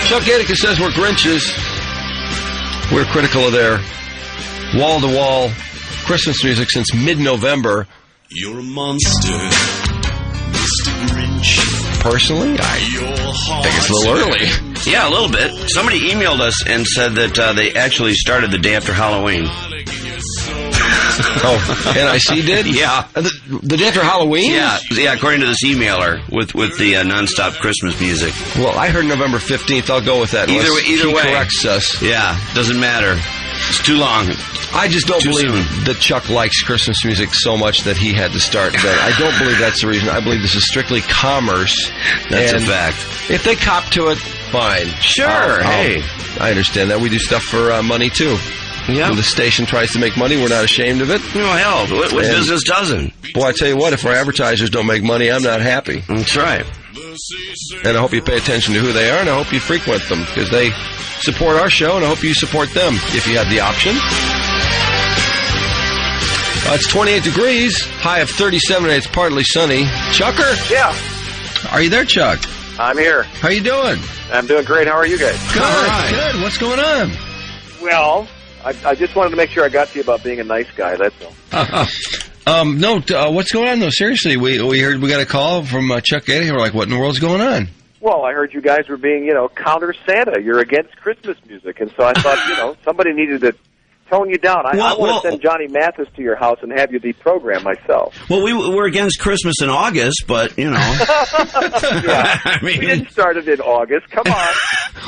Chuck Gaidica says we're Grinches. We're critical of their wall-to-wall Christmas music since mid-November. You're a monster, Mr. Grinch. Personally, I think it's a little early. Yeah, a little bit. Somebody emailed us and said that they actually started the day after Halloween. Oh, NIC did? Yeah. The day after Halloween? Yeah, according to this emailer with the non-stop Christmas music. Well, I heard November 15th. I'll go with that. Either way. Corrects us. Yeah, doesn't matter. It's too long. I just don't believe that Chuck likes Christmas music so much that he had to start that. I don't believe that's the reason. I believe this is strictly commerce. That's a fact. If they cop to it, fine. Sure. Hey. I understand that. We do stuff for money, too. Yeah. When the station tries to make money, we're not ashamed of it. Oh, hell, what business doesn't? Boy, I tell you what, if our advertisers don't make money, I'm not happy. That's right. And I hope you pay attention to who they are, and I hope you frequent them, because they support our show, and I hope you support them if you have the option. It's 28 degrees, high of 37, and it's partly sunny. Chucker? Yeah. Are you there, Chuck? I'm here. How you doing? I'm doing great. How are you guys? Good, good. What's going on? Well, I just wanted to make sure I got to you about being a nice guy, that's all. What's going on, though? Seriously, we heard we got a call from Chuck Gaidica. We're like, what in the world's going on? Well, I heard you guys were being, counter Santa. You're against Christmas music. And so I thought, somebody needed to tone you down. I want to send Johnny Mathis to your house and have you deprogram myself. Well, we're against Christmas in August, but, Yeah. I mean, we didn't start it in August. Come on.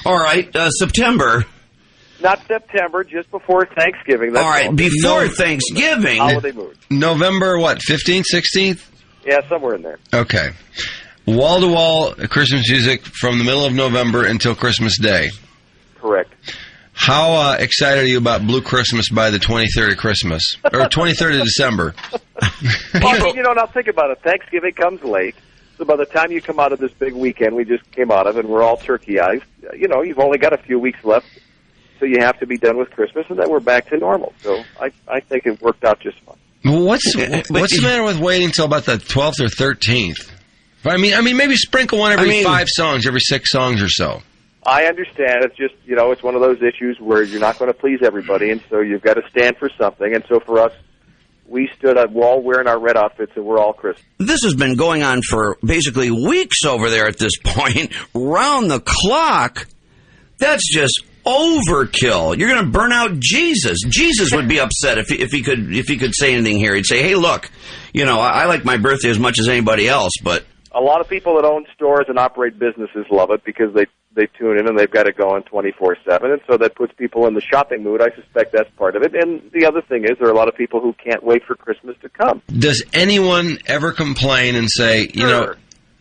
All right, September. Not September, just before Thanksgiving. That's all right, before Thanksgiving. Holiday mood. November, what, 15th, 16th? Yeah, somewhere in there. Okay. Wall-to-wall Christmas music from the middle of November until Christmas Day. Correct. How excited are you about Blue Christmas by the 23rd of Christmas? Or 23rd of December? Well, now think about it. Thanksgiving comes late. So by the time you come out of this big weekend we just came out of and we're all turkey-eyed, you've only got a few weeks left. So you have to be done with Christmas, and then we're back to normal. So I think it worked out just fine. What's the matter with waiting until about the 12th or 13th? I mean, maybe sprinkle one every 5 songs, every 6 songs or so. I understand. It's just, it's one of those issues where you're not going to please everybody, and so you've got to stand for something. And so for us, we stood up, we're all wearing our red outfits, and we're all Christmas. This has been going on for basically weeks over there at this point, round the clock. That's just overkill. You're going to burn out Jesus. Jesus would be upset if he could say anything here. He'd say, "Hey, look, I like my birthday as much as anybody else, but." A lot of people that own stores and operate businesses love it because they tune in and they've got it going 24/7, and so that puts people in the shopping mood. I suspect that's part of it. And the other thing is there are a lot of people who can't wait for Christmas to come. Does anyone ever complain and say,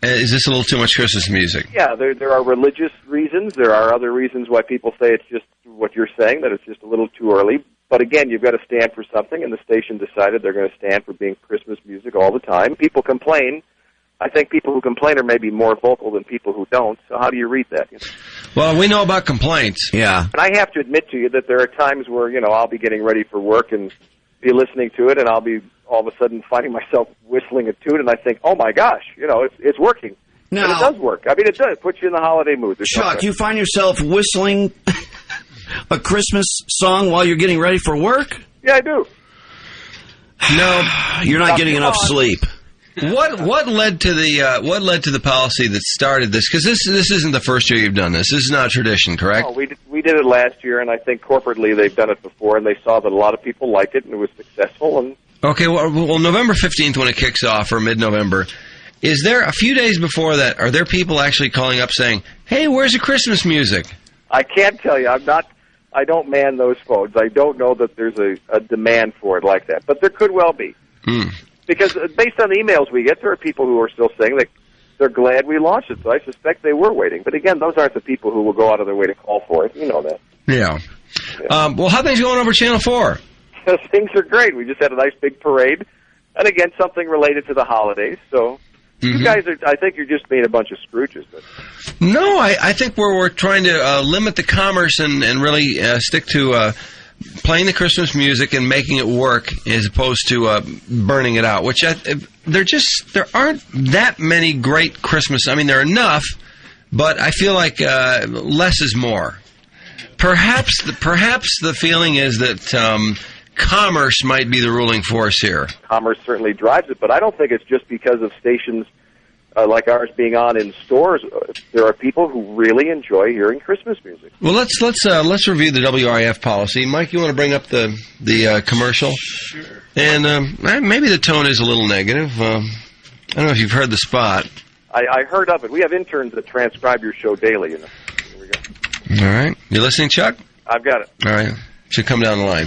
is this a little too much Christmas music? Yeah, there are religious reasons. There are other reasons why people say it's just what you're saying, that it's just a little too early. But again, you've got to stand for something, and the station decided they're going to stand for being Christmas music all the time. People complain. I think people who complain are maybe more vocal than people who don't. So how do you read that? Well, we know about complaints. Yeah. And I have to admit to you that there are times where, I'll be getting ready for work and be listening to it, and I'll be all of a sudden finding myself whistling a tune, and I think, oh, my gosh, it's working. Now, and it does work. I mean, it does. It puts you in the holiday mood. Chuck, you find yourself whistling a Christmas song while you're getting ready for work? Yeah, I do. No, you're not getting enough sleep. What led to the policy that started this? Because this isn't the first year you've done this. This is not a tradition, correct? Oh, we did it last year, and I think corporately they've done it before, and they saw that a lot of people liked it, and it was successful. And okay, well, November 15th when it kicks off, or mid-November, is there a few days before that? Are there people actually calling up saying, "Hey, where's the Christmas music?" I can't tell you. I don't man those phones. I don't know that there's a demand for it like that, but there could well be. Because based on the emails we get, there are people who are still saying that they're glad we launched it, so I suspect they were waiting. But again, those aren't the people who will go out of their way to call for it. You know that. Yeah. Well, how are things going over Channel 4? Things are great. We just had a nice big parade. And again, something related to the holidays. So you guys I think you're just being a bunch of Scrooges. But. No, I think we're trying to limit the commerce and really stick to playing the Christmas music and making it work as opposed to burning it out, which there aren't that many great Christmas. I mean, there are enough, but I feel like less is more. Perhaps the feeling is that commerce might be the ruling force here. Commerce certainly drives it, but I don't think it's just because of stations like ours being on in stores. There are people who really enjoy hearing Christmas music. Well, let's review the WRIF policy. Mike, you want to bring up the commercial? Sure. And maybe the tone is a little negative. I don't know if you've heard the spot. I heard of it. We have interns that transcribe your show daily. Here we go. All right. You listening, Chuck? I've got it. All right. Should come down the line.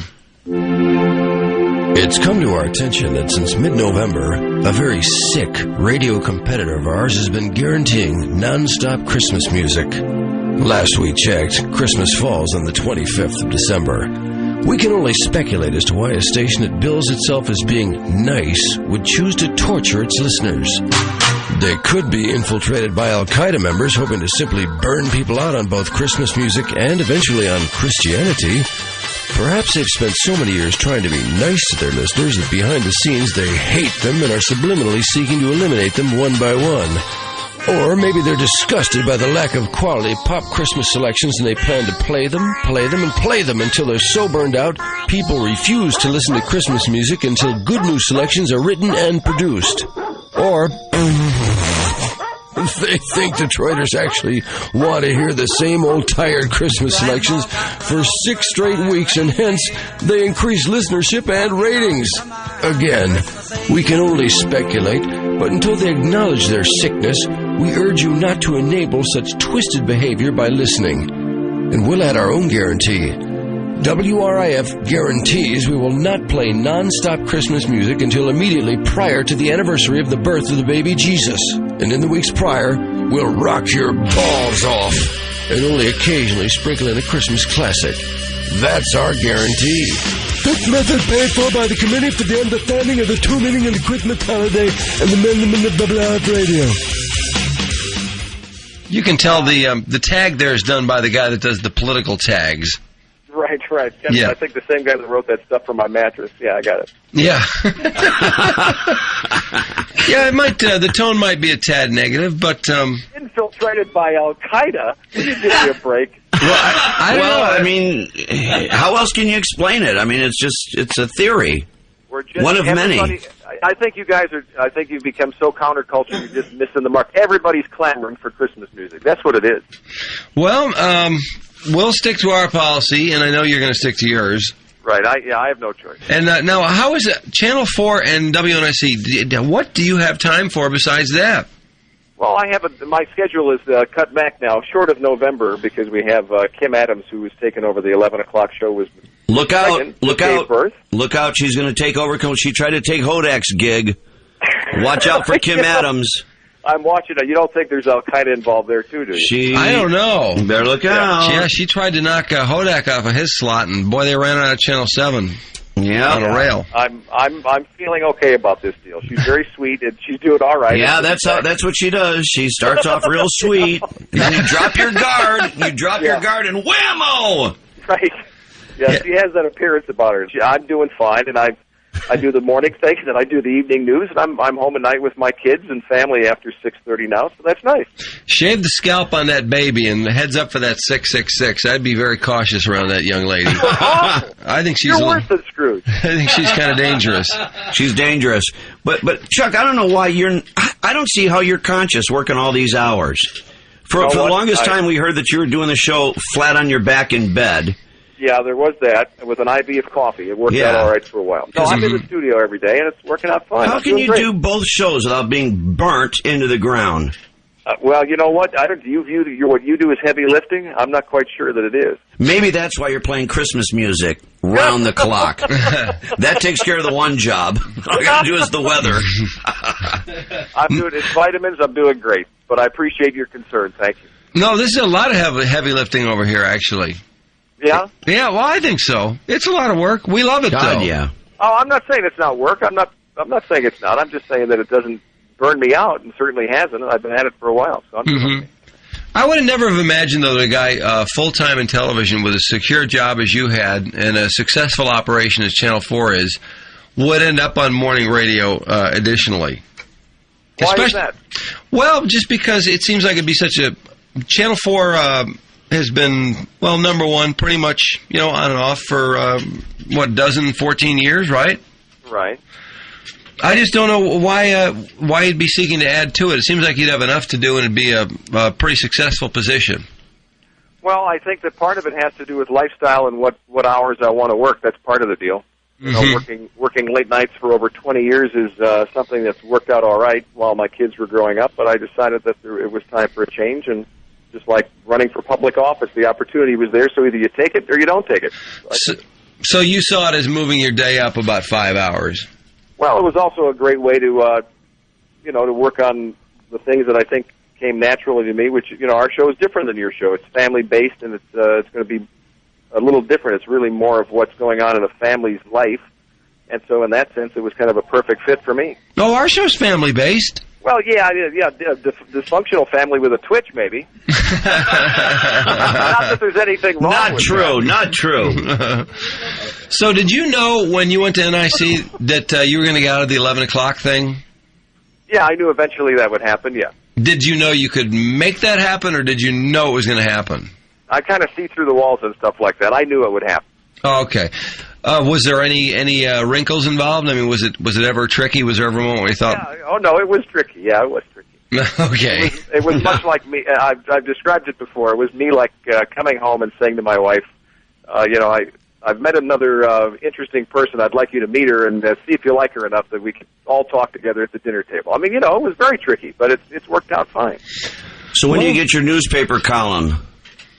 It's come to our attention that since mid-November, a very sick radio competitor of ours has been guaranteeing non-stop Christmas music. Last we checked, Christmas falls on the 25th of December. We can only speculate as to why a station that bills itself as being nice would choose to torture its listeners. They could be infiltrated by Al-Qaeda members hoping to simply burn people out on both Christmas music and eventually on Christianity. Perhaps they've spent so many years trying to be nice to their listeners that behind the scenes they hate them and are subliminally seeking to eliminate them one by one. Or maybe they're disgusted by the lack of quality pop Christmas selections and they plan to play them, and play them until they're so burned out, people refuse to listen to Christmas music until good new selections are written and produced. Or they think Detroiters actually want to hear the same old tired Christmas selections for 6 straight weeks, and hence they increase listenership and ratings. Again, we can only speculate, but until they acknowledge their sickness, we urge you not to enable such twisted behavior by listening. And we'll add our own guarantee. WRIF guarantees we will not play non-stop Christmas music until immediately prior to the anniversary of the birth of the baby Jesus. And in the weeks prior, we'll rock your balls off and only occasionally sprinkle in a Christmas classic. That's our guarantee. This method paid for by the Committee for the Understanding of the True Meaning of the Christmas Holiday and the Amendment of WRIF Radio. You can tell the tag there is done by the guy that does the political tags. Right. Yeah. I think the same guy that wrote that stuff for my mattress. Yeah, I got it. Yeah. Yeah, it might. The tone might be a tad negative, but Infiltrated by Al-Qaeda? Will you give me a break? I don't know. I mean, how else can you explain it? I mean, it's a theory. We're just, one of many. I think you guys are. I think you've become so counterculture. You're just missing the mark. Everybody's clamoring for Christmas music. That's what it is. Well, we'll stick to our policy, and I know you're going to stick to yours. Right. I have no choice. And now, how is it? Channel 4 and WNIC, what do you have time for besides that? Well, my schedule is cut back now, short of November, because we have Kim Adams, who was taking over the 11 o'clock show. Look out! Birth. Look out! She's going to take over. She tried to take Hodak's gig. Watch out for Kim Adams. I'm watching it. You don't think there's Al-Qaeda involved there, too, do you? I don't know. You better look out. Yeah, she tried to knock Hodak off of his slot, and boy, they ran out of Channel 7 on a rail. I'm feeling okay about this deal. She's very sweet, and she's doing all right. Yeah, that's what she does. She starts off real sweet, and then you drop your guard. You drop your guard, and whammo! Right. Yeah, she has that appearance about her. I'm doing fine, and I do the morning station, and I do the evening news, and I'm home at night with my kids and family after 6:30 now, so that's nice. Shave the scalp on that baby and heads up for that 666. I'd be very cautious around that young lady. I think she's You're worse than Scrooge. I think she's kind of dangerous. She's dangerous. But Chuck, I don't know why I don't see how you're conscious working all these hours. For the longest time, we heard that you were doing the show flat on your back in bed. Yeah, there was that with an IV of coffee. It worked out all right for a while. So I'm in the studio every day, and it's working out fine. How can you do both shows without being burnt into the ground? Well, you know what? Do you view what you do as heavy lifting? I'm not quite sure that it is. Maybe that's why you're playing Christmas music round the clock. That takes care of the one job. All I got to do is the weather. I'm doing it's vitamins. I'm doing great, but I appreciate your concern. Thank you. No, this is a lot of heavy lifting over here, actually. Yeah? Yeah, well, I think so. It's a lot of work. We love it, though. Yeah. Oh, I'm not saying it's not work. I'm not saying it's not. I'm just saying that it doesn't burn me out, and certainly hasn't. I've been at it for a while. So I'm okay. I would have never have imagined, though, that a guy full-time in television with a secure job as you had and a successful operation as Channel 4 is would end up on morning radio additionally. Why is that? Well, just because it seems like it'd be such a Channel 4 has been, well, number one pretty much, on and off for, 14 years, right? Right. I just don't know why you'd be seeking to add to it. It seems like you'd have enough to do and it'd be a pretty successful position. Well, I think that part of it has to do with lifestyle and what hours I want to work. That's part of the deal. Working late nights for over 20 years is something that's worked out all right while my kids were growing up, but I decided that it was time for a change, and just like running for public office, the opportunity was there, so either you take it or you don't take it. So you saw it as moving your day up about 5 hours. Well, it was also a great way to, to work on the things that I think came naturally to me, which, our show is different than your show. It's family-based, and it's going to be a little different. It's really more of what's going on in a family's life, and so in that sense, it was kind of a perfect fit for me. Oh, our show's family-based. Well, yeah, dysfunctional family with a twitch, maybe. Not that there's anything wrong with that. Not true. So did you know when you went to NIC that you were going to get out of the 11 o'clock thing? Yeah, I knew eventually that would happen, yeah. Did you know you could make that happen, or did you know it was going to happen? I kind of see through the walls and stuff like that. I knew it would happen. Oh, okay. Was there any wrinkles involved? I mean, was it ever tricky? Was there ever a moment where you thought... Yeah, oh, no, it was tricky. Yeah, it was tricky. Okay. It was much like me. I've described it before. It was me like coming home and saying to my wife, I've met another interesting person. I'd like you to meet her and see if you like her enough that we can all talk together at the dinner table. I mean, it was very tricky, but it's worked out fine. So when do you get your newspaper column?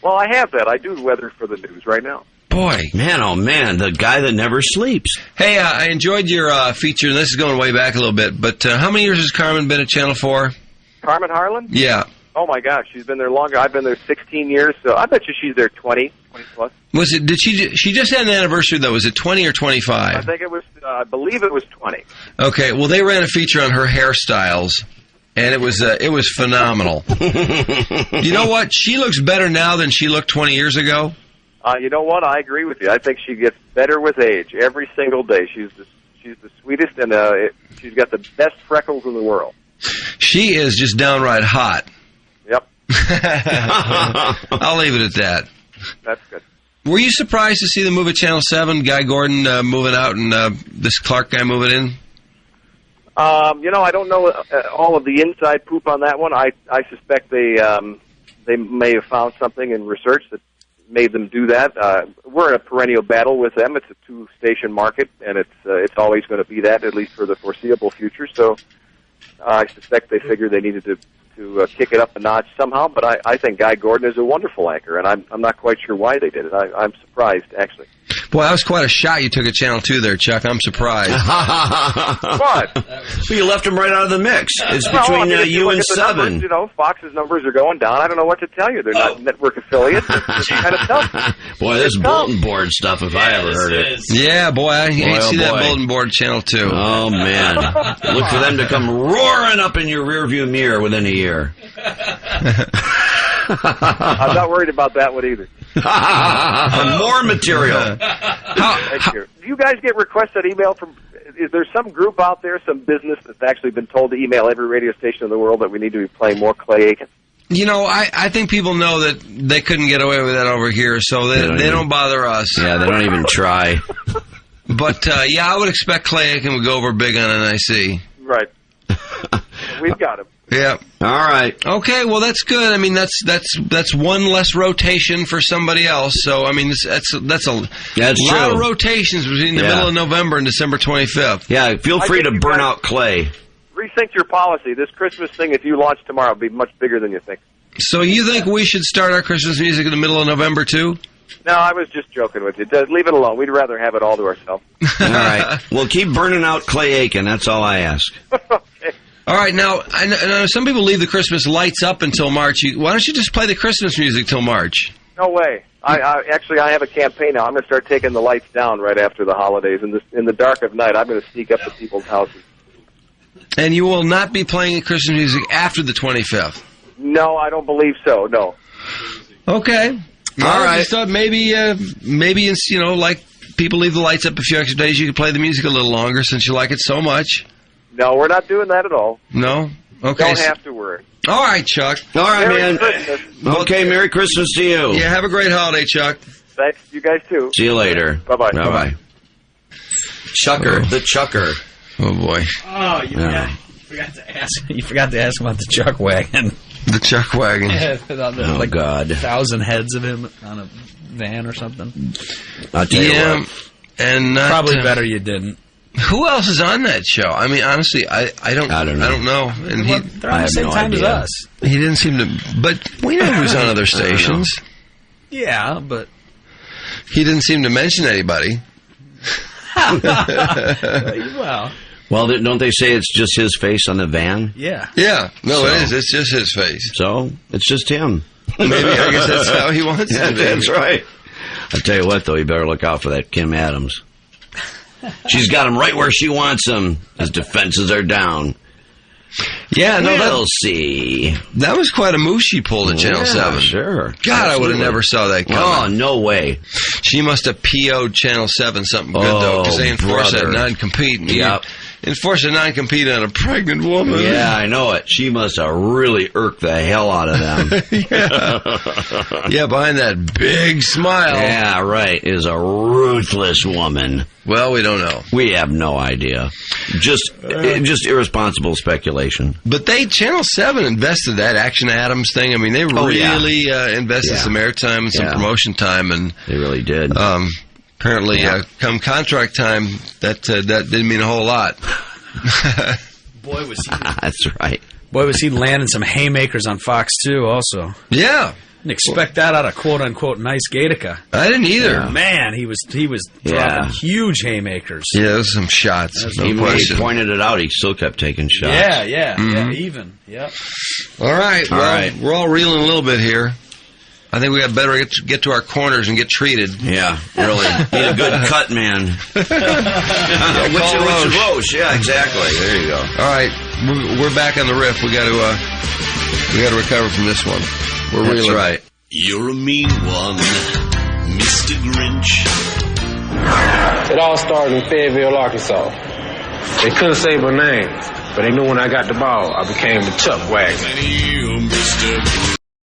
Well, I have that. I do weather for the news right now. Boy. Man, oh man, the guy that never sleeps. Hey, I enjoyed your feature, and this is going way back a little bit, but how many years has Carmen been at Channel 4? Carmen Harlan? Yeah. Oh, my gosh, she's been there longer. I've been there 16 years, so I bet you she's there 20 plus. Did she just had an anniversary, though? Was it 20 or 25? I believe it was 20. Okay, well, they ran a feature on her hairstyles, and it was phenomenal. You know what? She looks better now than she looked 20 years ago. You know what? I agree with you. I think she gets better with age every single day. She's the sweetest, and she's got the best freckles in the world. She is just downright hot. Yep. I'll leave it at that. That's good. Were you surprised to see the move at Channel 7, Guy Gordon moving out and this Clark guy moving in? I don't know all of the inside poop on that one. I suspect they may have found something in research that made them do that. We're in a perennial battle with them. It's a two-station market, and it's always going to be that, at least for the foreseeable future. So I suspect they figured they needed to kick it up a notch somehow. But I think Guy Gordon is a wonderful anchor, and I'm not quite sure why they did it. I'm surprised, actually. Boy, that was quite a shot you took at Channel 2 there, Chuck. I'm surprised. What? Well, you left him right out of the mix. It's between you and 7. Numbers, Fox's numbers are going down. I don't know what to tell you. They're not network affiliates. It's kind of tough. Boy, this bulletin board stuff, if I ever heard it. Yeah, boy, I hate to see that bulletin board Channel 2. Oh, man. Look for them to come roaring up in your rearview mirror within a year. I'm not worried about that one either. More material. Thank you. Do you guys get requested email from... Is there some group out there, some business that's actually been told to email every radio station in the world that we need to be playing more Clay Aiken? I think people know that they couldn't get away with that over here, so they don't bother us. Yeah, they don't even try. But, I would expect Clay Aiken would go over big on NIC. Right. We've got him. Yeah. All right. Okay, well, that's good. I mean, that's one less rotation for somebody else. So, I mean, that's a lot of rotations between the middle of November and December 25th. Yeah, feel free to burn out Clay. Rethink your policy. This Christmas thing, if you launch tomorrow, will be much bigger than you think. So you think we should start our Christmas music in the middle of November, too? No, I was just joking with you. Leave it alone. We'd rather have it all to ourselves. All right. Well, keep burning out Clay Aiken. That's all I ask. Okay. All right, now, I know some people leave the Christmas lights up until March. Why don't you just play the Christmas music till March? No way. I have a campaign now. I'm going to start taking the lights down right after the holidays. In the dark of night, I'm going to sneak up to people's houses. And you will not be playing Christmas music after the 25th? No, I don't believe so, no. Okay. All right. I just thought maybe like people leave the lights up a few extra days, you could play the music a little longer since you like it so much. No, we're not doing that at all. No? Okay. Don't have to worry. All right, Chuck. All right, Merry man. Christmas. Okay, Merry Christmas to you. Yeah, have a great holiday, Chuck. Thanks. You guys too. See you later. Bye-bye. Bye-bye. Chucker, the Chucker. Oh, boy. Oh, you forgot to ask. You forgot to ask about the Chuck wagon. The Chuck wagon. Oh, God. 1,000 heads of him on a van or something. I'll tell you what. And not, Probably better you didn't. Who else is on that show? I mean, honestly, I don't know. And They're on the same time as us. he didn't seem to. But we know who's on other stations. Yeah, but He didn't seem to mention anybody. Well, don't they say it's just his face on the van? Yeah. Yeah, no, it is. It's just his face. So it's just him. Maybe I guess that's how he wants it to be. That's right. I'll tell you what, though, you better look out for that Kim Adams. She's got him right where she wants him. His defenses are down. Yeah, no, we'll see. That was quite a move she pulled at Channel 7. Sure. God, absolutely. I would have never saw that coming. Oh, no way. She must have PO'd Channel 7 something good, though, because they enforced that non-compete. Yep. Enforce a non-compete on a pregnant woman. Yeah, I know it. She must have really irked the hell out of them. Yeah, behind that big smile. Yeah, right, is a ruthless woman. Well, we don't know. We have no idea. Just irresponsible speculation. But Channel 7 invested that Action Adams thing. I mean, they really invested some airtime and some promotion time. And they really did. Apparently, come contract time, that didn't mean a whole lot. Boy, was he. That's right. Boy, was he landing some haymakers on Fox 2 also. Yeah. Didn't expect that out of quote-unquote nice Gaidica. I didn't either. Yeah. Man, he was dropping huge haymakers. Yeah, those are some shots. Even when he pointed it out, he still kept taking shots. Yeah, even. Yep. All right, we're all reeling a little bit here. I think we got better get to our corners and get treated. Yeah, really. Need a good cut, man. Which Roche. Yeah, exactly. There you go. All right, we're back on the riff. We got to recover from this one. We're reeling. Right. You're a mean one, Mr. Grinch. It all started in Fayetteville, Arkansas. They couldn't say my name, but they knew when I got the ball, I became the Chuck wagon. You, Mr.